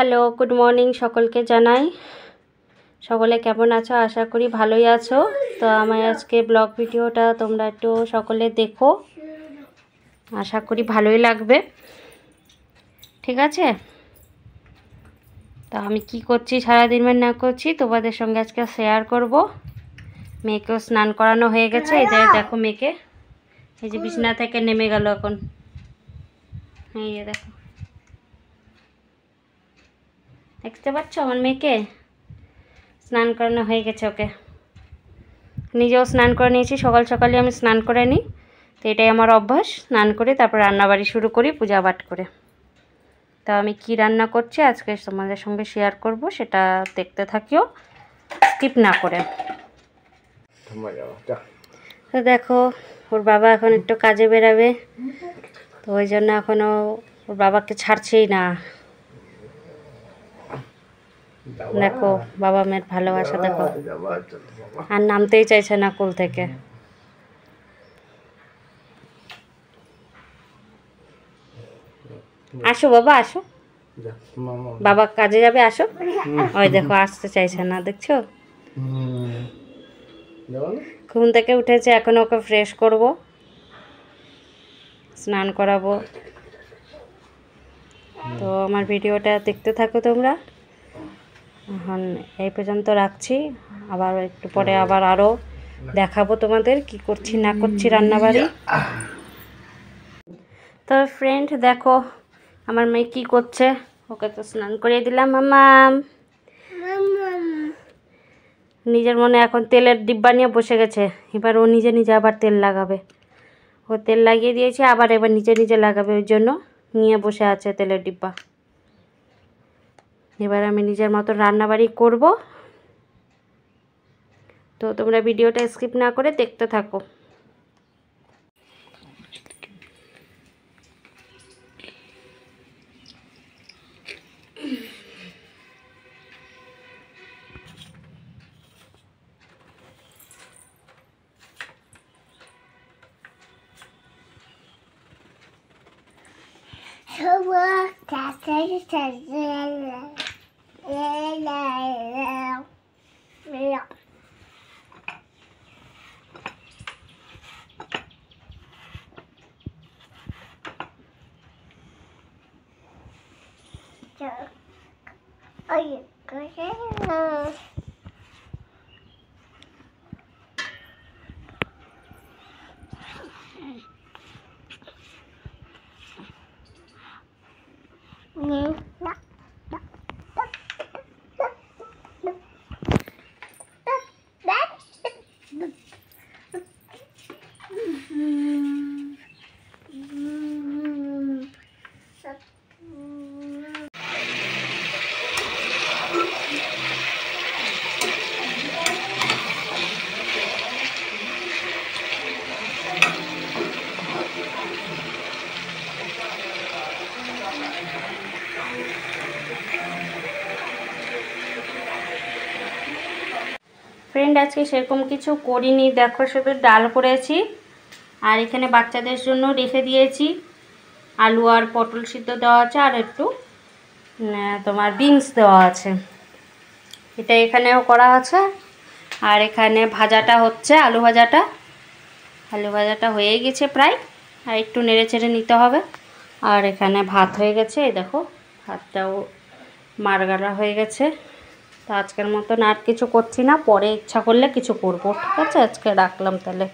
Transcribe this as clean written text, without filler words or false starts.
Hello, good morning সকলকে জানাই। সকলে কেমন আছো? আশা করি ভালোই আছো। তো আমার আজকে ব্লগ ভিডিওটা তোমরা একটু সকলে দেখো, আশা করি ভালোই লাগবে। ঠিক আছে? তো আমি কি করছি সারাদিন না করছি তোমাদের সঙ্গে আজকে শেয়ার করব। মেয়েকেও স্নান করানো হয়ে গেছে। এই যে দেখো মেয়েকে, এই যে বিছানা থেকে নেমে গেল এখন। এই যে দেখো, দেখতে পাচ্ছ আমার মেয়েকে? স্নান করানো হয়ে গেছে ওকে। নিজেও স্নান করে নিয়েছি, সকাল সকালে আমি স্নান করে নিই। তো এটাই আমার অভ্যাস, স্নান করে তারপর রান্নাবাড়ি শুরু করি পূজা পাঠ করে। তা আমি কি রান্না করছি আজকে তোমাদের সঙ্গে শেয়ার করব, সেটা দেখতে থাকিও, স্কিপ না করে। তো দেখো ওর বাবা এখন একটু কাজে বেরাবে, তো ওই জন্য এখনও ওর বাবাকে ছাড়ছেই না। দেখো বাবা মেয়ের ভালোবাসা দেখো, আর নামতেই চাইছে না কোল থেকে। আসো বাবা আসো, বাবা কাজে যাবে, আসো। ওই দেখো আসতে চাইছে না, দেখছো? ঘুম থেকে উঠেছে, এখন ওকে ফ্রেশ করব, স্নান করাবো। তো আমার ভিডিওটা দেখতে থাকো তোমরা। এখন এই পর্যন্ত রাখছি, আবার একটু পরে আবার আরও দেখাবো তোমাদের কি করছি না করছি রান্নাবাড়ি। তো ফ্রেন্ড দেখো আমার মেয়ে কি করছে, ওকে তো স্নান করিয়ে দিলাম। মাম্মাম নিজের মনে এখন তেলের ডিব্বা নিয়ে বসে গেছে। এবার ও নিজে নিজে আবার তেল লাগাবে। ও তেল লাগিয়ে দিয়েছে, আবার এবার নিজে নিজে লাগাবে, ওই জন্য নিয়ে বসে আছে তেলের ডিব্বা। এবার আমি নিজের মতো রান্নাবাড়ি করব। তো তোমরা ভিডিওটা স্কিপ না করে দেখতে থাকো। ফ্রেন্ড আজকে সেরকম কিছু করিনি, দেখো শুধু ডাল করেছি, আর এখানে বাচ্চাদের জন্য রেখে দিয়েছি আলু আর পটল সিদ্ধ দেওয়া আছে, আর একটু তোমার বিনস দেওয়া আছে, এটা এখানেও করা আছে। আর এখানে ভাজাটা হচ্ছে, আলু ভাজাটা হয়ে গেছে প্রায়, আর একটু নেড়ে চেড়ে নিতে হবে। আর এখানে ভাত হয়ে গেছে, এই দেখো ভাতটাও মারগাড়া হয়ে গেছে। তো আজকের মতন আর কিছু করছি না, পরে ইচ্ছা করলে কিছু করব। ঠিক আছে, আজকে রাখলাম তাহলে।